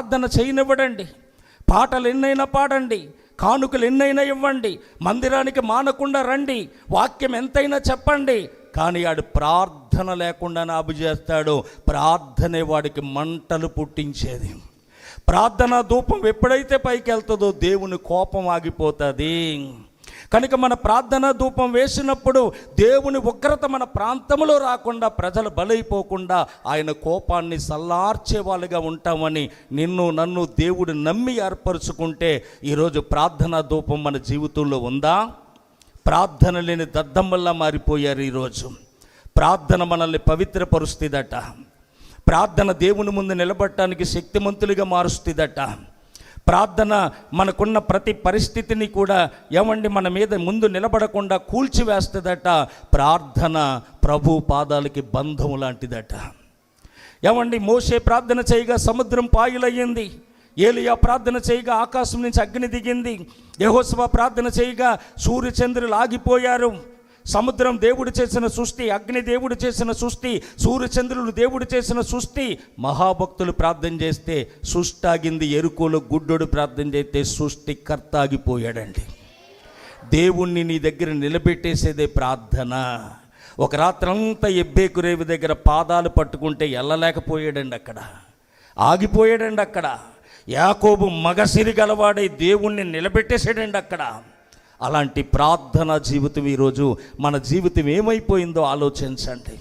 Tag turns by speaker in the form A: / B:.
A: ప్రార్థన చేయనివ్వడండి. పాటలు ఎన్నైనా పాడండి, కానుకలు ఎన్నైనా ఇవ్వండి, మందిరానికి మానకుండా రండి, వాక్యం ఎంతైనా చెప్పండి, కానీ ఆడు ప్రార్థన లేకుండా నాబు చేస్తాడు. ప్రార్థనే వాడికి మంటలు పుట్టించేది. ప్రార్థన ధూపం ఎప్పుడైతే పైకి వెళ్తుందో దేవుని కోపం ఆగిపోతుంది. కనుక మన ప్రార్థన ధూపం వేసినప్పుడు దేవుని ఉగ్రత మన ప్రాంతంలో రాకుండా, ప్రజలు బలైపోకుండా ఆయన కోపాన్ని సల్లార్చే వాళ్ళుగా ఉంటామని నిన్ను నన్ను దేవుడు నమ్మి ఏర్పరచుకుంటే ఈరోజు ప్రార్థనా ధూపం మన జీవితంలో ఉందా? ప్రార్థన లేని దద్దమ్మల్లా మారిపోయారు ఈరోజు. ప్రార్థన మనల్ని పవిత్రపరుస్తుందట. ప్రార్థన దేవుని ముందు నిలబడటానికి శక్తిమంతులుగా మారుస్తుందట. ప్రార్థన మనకున్న ప్రతి పరిస్థితిని కూడా మన మీద ముందు నిలబడకుండా కూల్చివేస్తుందట. ప్రార్థన ప్రభు పాదాలకి బంధం లాంటిదట. మోషే ప్రార్థన చేయగా సముద్రం పాయలయ్యింది. ఏలియా ప్రార్థన చేయగా ఆకాశం నుంచి అగ్ని దిగింది. యెహోషువ ప్రార్థన చేయగా సూర్యచంద్రులు ఆగిపోయారు. సముద్రం దేవుడు చేసిన సృష్టి, అగ్ని దేవుడు చేసిన సృష్టి, సూర్యచంద్రులు దేవుడు చేసిన సృష్టి. మహాభక్తులు ప్రార్థన చేస్తే సృష్టి ఆగింది. ఎరుకోలు గుడ్డోడు ప్రార్థన చేస్తే సృష్టికర్త ఆగిపోయాడండి. దేవుణ్ణి నీ దగ్గర నిలబెట్టేసేదే ప్రార్థన. ఒక రాత్రంతా ఎబ్బేకు రేవు దగ్గర పాదాలు పట్టుకుంటే వెళ్ళలేకపోయాడండి, అక్కడ ఆగిపోయాడండి. అక్కడ యాకోబు మగసిరి గలవాడై దేవుణ్ణి నిలబెట్టేసాడండి అక్కడ. అలాంటి ప్రార్థనా జీవితం ఈరోజు మన జీవితం ఏమైపోయిందో ఆలోచించండి.